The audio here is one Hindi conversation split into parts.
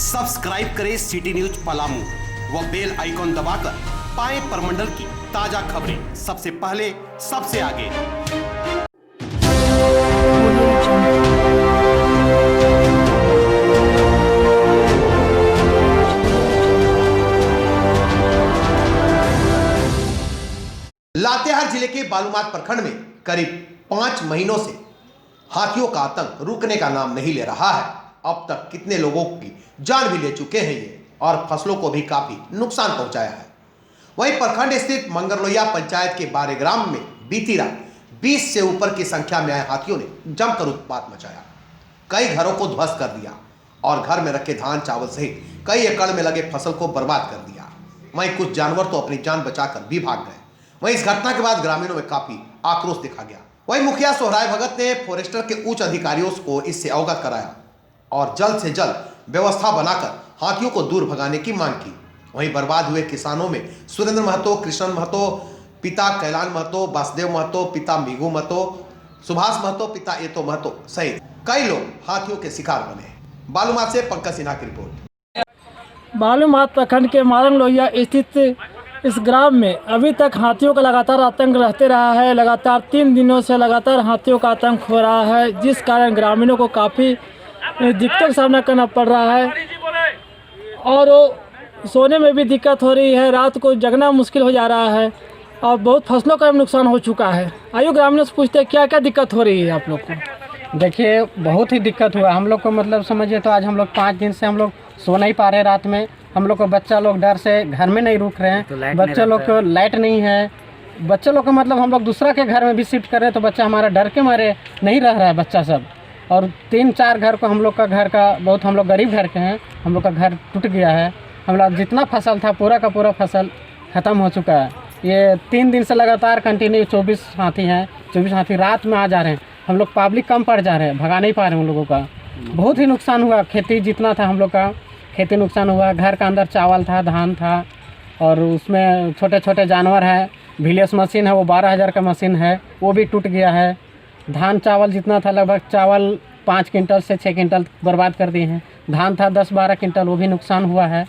सब्सक्राइब करें सिटी न्यूज पलामू व बेल आइकॉन दबाकर पाएं परमंडल की ताजा खबरें सबसे पहले सबसे आगे। लातेहार जिले के बालूमाथ प्रखंड में करीब 5 महीनों से हाथियों का आतंक रुकने का नाम नहीं ले रहा है। अब तक कितने लोगों की जान भी ले चुके हैं ये, और फसलों को भी काफी नुकसान पहुंचाया है। वहीं प्रखंड स्थित मंगरलोहिया पंचायत के बारे ग्राम में बीती रात 20 से ऊपर की संख्या में आए हाथियों ने जमकर उत्पात मचाया, कई घरों को ध्वस्त कर दिया और घर में रखे धान चावल सहित कई एकड़ में लगे फसल को बर्बाद कर दिया। वहीं कुछ जानवर तो अपनी जान बचाकर भी भाग गए। वहीं इस घटना के बाद ग्रामीणों में काफी आक्रोश देखा गया। वहीं मुखिया सोहराय भगत ने फॉरेस्टर के उच्च अधिकारियों को इससे अवगत कराया और जल्द से जल्द व्यवस्था बनाकर हाथियों को दूर भगाने की मांग की। वहीं बर्बाद हुए किसानों में सुरेंद्र महतो, कृष्ण महतो, पिता कैलान महतो, वासुदेव महतो, पिता मिगू महतो, सुभाष महतो, पिता एतो महतो सहित कई लोग हाथियों के शिकार बने। बालूमाथ से पंकज सिन्हा की रिपोर्ट। बालूमाथ प्रखंड के मंगरलोहिया स्थित इस ग्राम में अभी तक हाथियों का लगातार आतंक रहते रहा है। लगातार 3 दिनों से लगातार हाथियों का आतंक हो रहा है, जिस कारण ग्रामीणों को काफ़ी दिक्कतों का सामना करना पड़ रहा है और सोने में भी दिक्कत हो रही है। रात को जगना मुश्किल हो जा रहा है और बहुत फसलों का भी नुकसान हो चुका है। आयु ग्रामीणों से पूछते हैं क्या क्या दिक्कत हो रही है आप लोग को। देखिए, बहुत ही दिक्कत हुआ हम लोग को। मतलब समझिए तो आज हम लोग 5 दिन से हम लोग सो नहीं पा रहे। रात में हम लोग को बच्चा लोग डर से घर में नहीं रुक रहे हैं। तो बच्चे लोग को लाइट नहीं है। बच्चे लोग को मतलब हम लोग दूसरा के घर में भी शिफ्ट कर रहे हैं, तो बच्चा हमारा डर के मारे नहीं रह रहा है बच्चा सब। और 3-4 घर को हम लोग का घर का बहुत, हम लोग गरीब घर के हैं, हम लोग का घर टूट गया है। हम लोग जितना फसल था पूरा का पूरा फसल ख़त्म हो चुका है। ये 3 दिन से लगातार कंटिन्यू 24 हाथी हैं। 24 हाथी रात में आ जा रहे हैं। हम लोग पब्लिक कम पड़ जा रहे हैं, भगा नहीं पा रहे हैं उन लोगों का। बहुत ही नुकसान हुआ। खेती जितना था हम लोग का खेती नुकसान हुआ। घर का अंदर चावल था, धान था और उसमें छोटे छोटे जानवर हैं। विलेज मशीन है वो 12,000 का मशीन है, वो भी टूट गया है। धान चावल जितना था लगभग चावल 5 क्विंटल से 6 क्विंटल बर्बाद कर दिए हैं। धान था 10-12 क्विंटल, वो भी नुकसान हुआ है।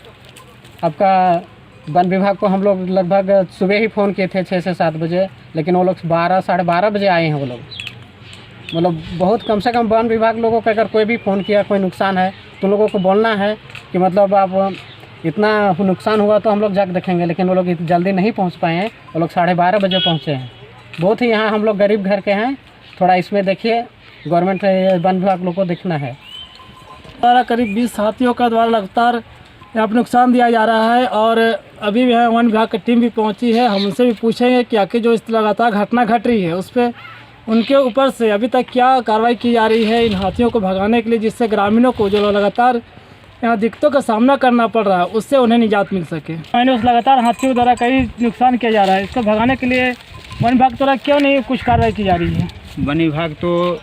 आपका वन विभाग को हम लोग लगभग सुबह ही फ़ोन किए थे 6 से 7 बजे, लेकिन वो लोग 12 साढ़े 12 बजे आए हैं वो लोग। मतलब बहुत कम से कम वन विभाग लोगों को अगर कोई भी फ़ोन किया कोई नुकसान है तो लोगों को बोलना है कि मतलब आप इतना नुकसान हुआ तो हम लोग जाकर देखेंगे, लेकिन वो लोग जल्दी नहीं पहुंच पाए हैं। वो लोग 12:30 बजे पहुंचे हैं। बहुत ही यहाँ हम लोग गरीब घर के हैं, थोड़ा इसमें देखिए, गवर्नमेंट वन विभाग लोग को देखना है। द्वारा करीब 20 हाथियों का द्वारा लगातार यहाँ पर नुकसान दिया जा रहा है और अभी भी वन विभाग की टीम भी पहुँची है। हम उनसे भी पूछेंगे कि आखिर जो इस लगातार घटना घट रही है उस पर उनके ऊपर से अभी तक क्या कार्रवाई की जा रही है इन हाथियों को भगाने के लिए, जिससे ग्रामीणों को जो लगातार यहाँ दिक्कतों का सामना करना पड़ रहा है उससे उन्हें निजात मिल सके। मैंने उस लगातार हाथियों द्वारा कई नुकसान किया जा रहा है, इसको भगाने के लिए वन विभाग द्वारा क्यों नहीं कुछ कार्रवाई की जा रही है। वन विभाग तो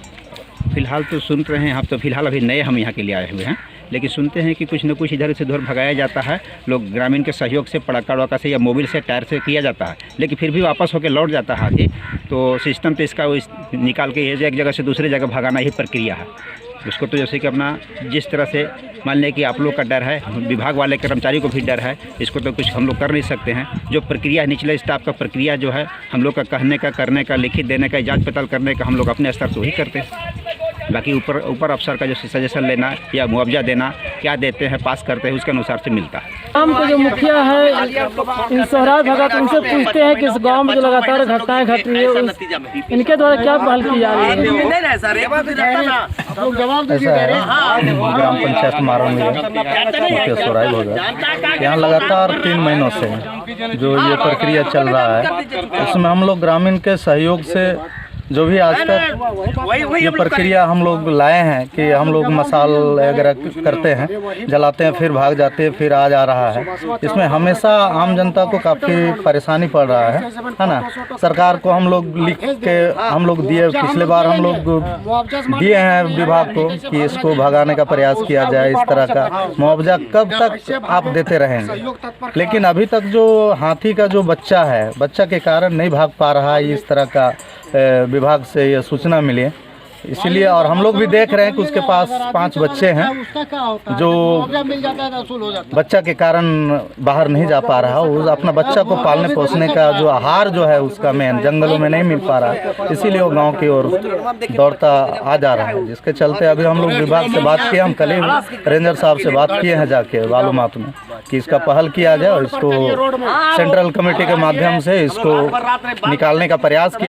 फिलहाल तो सुन रहे हैं। आप तो फिलहाल अभी नए हम यहाँ के लिए आए हुए हैं, लेकिन सुनते हैं कि कुछ न कुछ इधर से उधर भगाया जाता है। लोग ग्रामीण के सहयोग से पड़ाका वड़ाका से या मोबिल से टायर से किया जाता है, लेकिन फिर भी वापस होकर लौट जाता है हाथी। तो सिस्टम तो इसका निकाल के एक जगह से दूसरी जगह भगाना ही प्रक्रिया है। उसको तो जैसे कि अपना जिस तरह से मान लें कि आप लोग का डर है, विभाग वाले कर्मचारी को भी डर है, इसको तो कुछ हम लोग कर नहीं सकते हैं। जो प्रक्रिया है निचले स्टाफ का प्रक्रिया जो है हम लोग का कहने का, करने का, लिखित देने का, जांच पड़ताल करने का हम लोग अपने स्तर से वही करते हैं। बाकी ऊपर अफसर का जो सजेशन लेना या मुआवजा देना क्या देते हैं पास करते हैं उसके अनुसार से मिलता है। गाँव के जो मुखिया है सोहराय भगत, उनसे पूछते हैं कि इस गाँव में जो लगातार घटनाएं घट रही है इनके द्वारा क्या पहल की जा रही है। ग्राम पंचायत मंगरलोहिया मुखिया सोहराय भगत, यहाँ लगातार 3 महीनों से जो ये प्रक्रिया चल रहा है उसमें हम लोग ग्रामीण के सहयोग से जो भी आज तक ये प्रक्रिया हम लोग लाए हैं कि हम लोग मसाल वगैरह करते हैं, जलाते हैं, फिर भाग जाते हैं, फिर आ जा रहा है। इसमें हमेशा आम जनता को काफ़ी परेशानी पड़ रहा है ना। सरकार को हम लोग लिख के हम लोग दिए, पिछले बार हम लोग दिए हैं विभाग को कि इसको भगाने का प्रयास किया जाए। इस तरह का मुआवजा कब तक आप देते रहेंगे, लेकिन अभी तक जो हाथी का जो बच्चा है, बच्चा के कारण नहीं भाग पा रहा है। इस तरह का विभाग से ये सूचना मिली इसीलिए और हम लोग भी देख रहे हैं कि उसके पास 5 बच्चे हैं जो बच्चा के कारण बाहर नहीं जा पा रहा, वो अपना बच्चा को पालने पोसने का जो आहार जो है उसका मेन जंगलों में नहीं मिल पा रहा है, इसीलिए वो गांव की ओर दौड़ता आ जा रहा है, जिसके चलते अभी हम लोग विभाग से बात किए, हम कल ही रेंजर साहब से बात किए हैं जाके बालूमाथ में कि इसका पहल किया जाए और इसको सेंट्रल कमेटी के माध्यम से इसको निकालने का प्रयास किया।